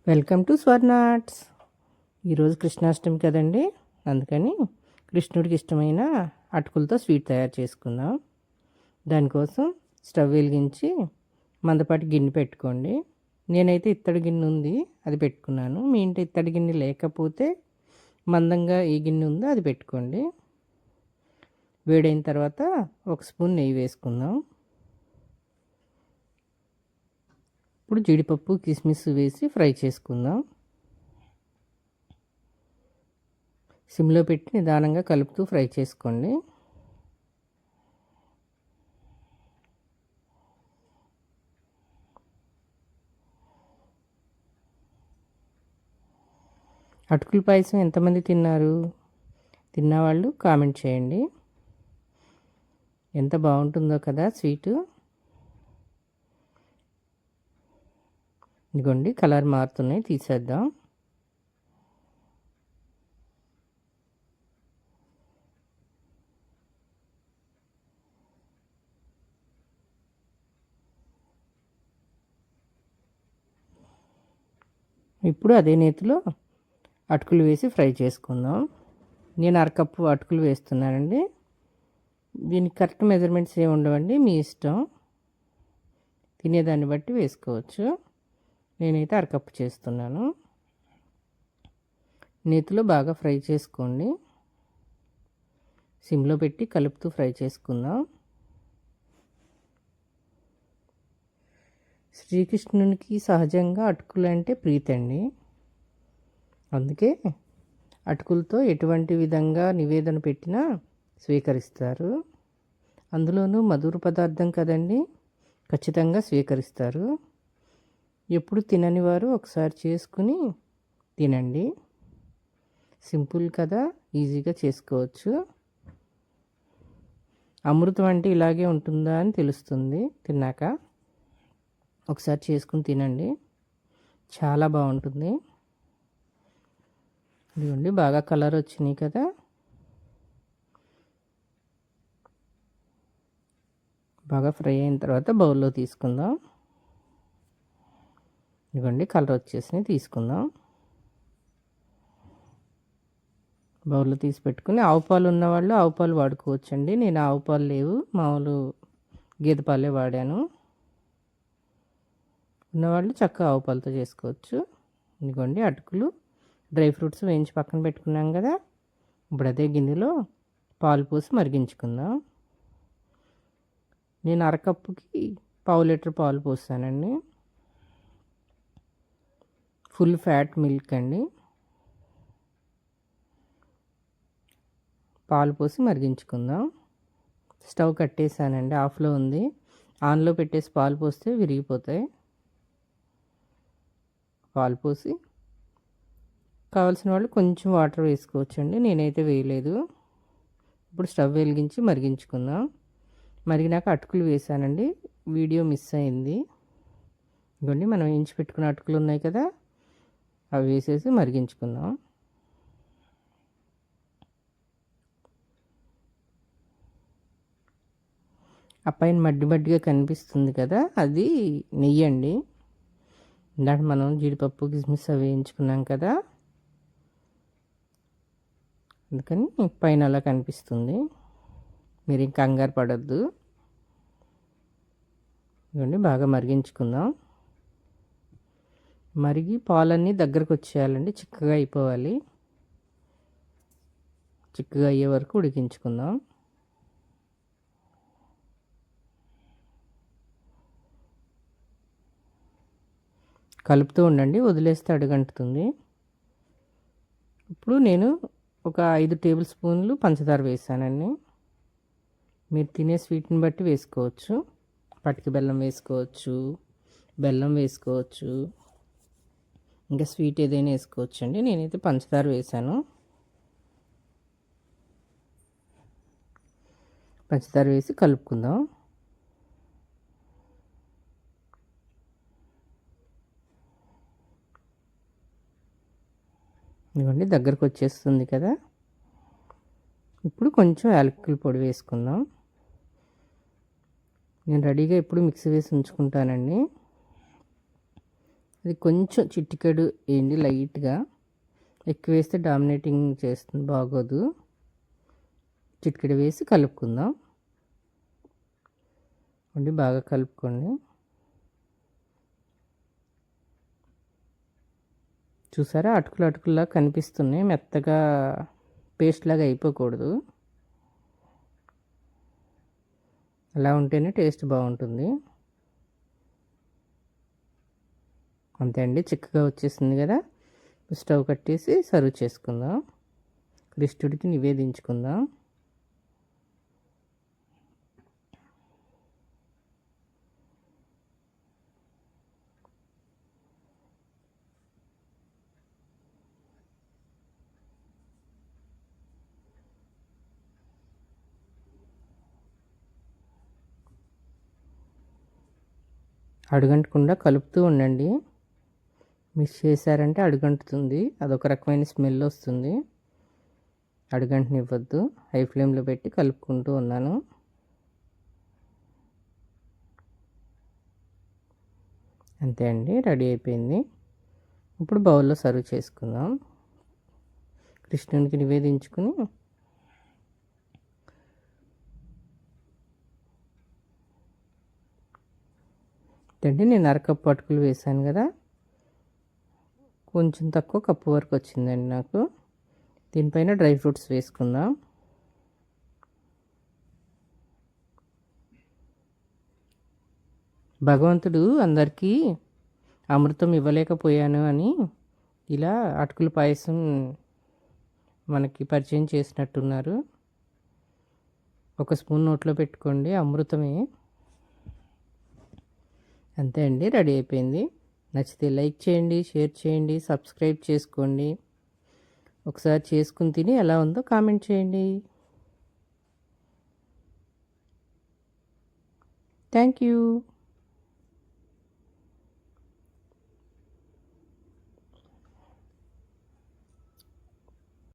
Welcome to స్వర్ణార్ట్స్. ఈరోజు కృష్ణాష్టమి కదండి, అందుకని కృష్ణుడికి ఇష్టమైన అటుకులతో స్వీట్ తయారు చేసుకుందాం. దానికోసం స్టవ్ వెలిగించి మందపాటి గిన్నె పెట్టుకోండి. నేనైతే ఇత్తడి గిన్నె ఉంది, అది పెట్టుకున్నాను. మీ ఇంటి ఇత్తడి గిన్నె లేకపోతే మందంగా ఏ గిన్నె ఉందో అది పెట్టుకోండి. వేడైన తర్వాత ఒక స్పూన్ నెయ్యి వేసుకుందాం. ఇప్పుడు జీడిపప్పు కిస్మిస్ వేసి ఫ్రై చేసుకుందాం. సిమ్లో పెట్టి నిదానంగా కలుపుతూ ఫ్రై చేసుకోండి. అటుకుల పాయసం ఎంతమంది తిన్నారు? తిన్నవాళ్ళు కామెంట్ చేయండి. ఎంత బాగుంటుందో కదా స్వీటు. ఇదిగోండి, కలర్ మారుతున్నాయి, తీసేద్దాం. ఇప్పుడు అదే నేతిలో అటుకులు వేసి ఫ్రై చేసుకుందాం. నేను అరకప్పు అటుకులు వేస్తున్నానండి. దీనికి కరెక్ట్ మెజర్మెంట్స్ ఏమి ఉండవండి, మీ ఇష్టం. తినేదాన్ని బట్టి వేసుకోవచ్చు. నేనైతే అరకప్పు చేస్తున్నాను. నేతిలో బాగా ఫ్రై చేసుకోండి. సిమ్లో పెట్టి కలుపుతూ ఫ్రై చేసుకుందాం. శ్రీకృష్ణునికి సహజంగా అటుకులు అంటే ప్రీతి అండి. అందుకే అటుకులతో ఎటువంటి విధంగా నివేదన పెట్టినా స్వీకరిస్తారు. అందులోనూ మధుర పదార్థం కదండి, ఖచ్చితంగా స్వీకరిస్తారు. ఎప్పుడు తినని వారు ఒకసారి చేసుకుని తినండి. సింపుల్ కదా, ఈజీగా చేసుకోవచ్చు. అమృతం అంటే ఇలాగే ఉంటుందా అని తెలుస్తుంది తిన్నాక. ఒకసారి చేసుకుని తినండి, చాలా బాగుంటుంది. ఇదిగోండి, బాగా కలర్ వచ్చినాయి కదా. బాగా ఫ్రై అయిన తర్వాత బౌల్లో తీసుకుందాం. ఇదిగోండి, కలర్ వచ్చేసినాయి, తీసుకుందాం. బౌల్లో తీసి పెట్టుకుని ఆవు పాలు ఉన్నవాళ్ళు ఆవు పాలు వాడుకోవచ్చండి. నేను ఆవు పాలు లేవు, మామూలు గేదె పాలే వాడాను. ఉన్నవాళ్ళు చక్కగా ఆవు పాలతో చేసుకోవచ్చు. ఇదిగోండి, అటుకులు డ్రై ఫ్రూట్స్ వేయించి పక్కన పెట్టుకున్నాం కదా. ఇప్పుడు అదే గిన్నెలో పాలు పోసి మరిగించుకుందాం. నేను అరకప్పుకి పావు లీటర్ పాలు పోసానండి. ఫుల్ ఫ్యాట్ మిల్క్ అండి. పాలు పోసి మరిగించుకుందాం. స్టవ్ కట్టేసానండి, ఆఫ్లో ఉంది. ఆన్లో పెట్టేసి పాలు పోస్తే విరిగిపోతాయి. పాలు పోసి కావాల్సిన వాళ్ళు కొంచెం వాటర్ వేసుకోవచ్చండి, నేనైతే వేయలేదు. ఇప్పుడు స్టవ్ వెలిగించి మరిగించుకుందాం. మరిగినాక అటుకులు వేసానండి, వీడియో మిస్ అయింది. ఇదిగోండి, మనం వేయించి పెట్టుకున్న అటుకులు ఉన్నాయి కదా, అవి వేసేసి మరిగించుకుందాం. ఆ పైన మడ్డి మడ్డిగా కనిపిస్తుంది కదా, అది నెయ్యి అండి. ఇందాక మనం జీడిపప్పు కిస్మిస్ అవి వేయించుకున్నాం కదా, అందుకని పైన అలా కనిపిస్తుంది. మీరు ఇంకా కంగారు పడద్దు. ఇదిగోండి, బాగా మరిగించుకుందాం. మరిగి పాలన్నీ దగ్గరకు వచ్చేయాలండి, చిక్కగా అయిపోవాలి. చిక్కగా అయ్యే వరకు ఉడికించుకుందాం. కలుపుతూ ఉండండి, వదిలేస్తే అడుగంటుతుంది. ఇప్పుడు నేను ఒక 5 టేబుల్ స్పూన్లు పంచదార వేసానండి. మీరు తినే స్వీట్ని బట్టి వేసుకోవచ్చు. పటిక బెల్లం వేసుకోవచ్చు, బెల్లం వేసుకోవచ్చు, ఇంకా స్వీట్ ఏదైనా వేసుకోవచ్చు అండి. నేనైతే పంచదార వేసాను. పంచదార వేసి కలుపుకుందాం. ఇదిగోండి, దగ్గరకు వచ్చేస్తుంది కదా. ఇప్పుడు కొంచెం యాలకుల పొడి వేసుకుందాం. నేను రెడీగా ఎప్పుడు మిక్సీ వేసి ఉంచుకుంటానండి. అది కొంచెం చిటికెడు వేయండి లైట్గా. ఎక్కువ వేస్తే డామినేటింగ్ చేస్తుంది, బాగోదు. చిటికెడు వేసి కలుపుకుందాం అండి. బాగా కలుపుకోండి. చూసారా, అటుకులు అటుకుల్లా కనిపిస్తున్నాయి. మెత్తగా పేస్ట్ లాగా అయిపోకూడదు. అలా ఉంటేనే టేస్ట్ బాగుంటుంది. అంతే అండి, చిక్కగా వచ్చేసింది కదా. స్టవ్ కట్టేసి సర్వ్ చేసుకుందాం. కృష్ణుడికి నివేదించుకుందాం. అడుగంటకుండా కలుపుతూ ఉండండి. మిక్స్ చేశారంటే అడుగంటుతుంది, అదొక రకమైన స్మెల్ వస్తుంది. అడుగంటనివ్వద్దు. హై ఫ్లేమ్లో పెట్టి కలుపుకుంటూ ఉన్నాను. అంతే అండి, రెడీ అయిపోయింది. ఇప్పుడు బౌల్లో సర్వ్ చేసుకుందాం. కృష్ణునికి నివేదించుకుని అంటే నేను అరకప్పు అటుకులు వేసాను కదా, కొంచెం తక్కువ కప్పు వరకు వచ్చిందండి నాకు. దీనిపైన డ్రై ఫ్రూట్స్ వేసుకుందాం. భగవంతుడు అందరికీ అమృతం ఇవ్వలేకపోయాను అని ఇలా అటుకుల పాయసం మనకి పరిచయం చేసినట్టున్నారు. ఒక స్పూన్ నోట్లో పెట్టుకోండి, అమృతమే. అంతే అండి, రెడీ అయిపోయింది. నచ్చితే లైక్ చేయండి, షేర్ చేయండి, సబ్స్క్రైబ్ చేసుకోండి. ఒకసారి చేసుకుని తిని ఎలా ఉందో కామెంట్ చేయండి. Thank you.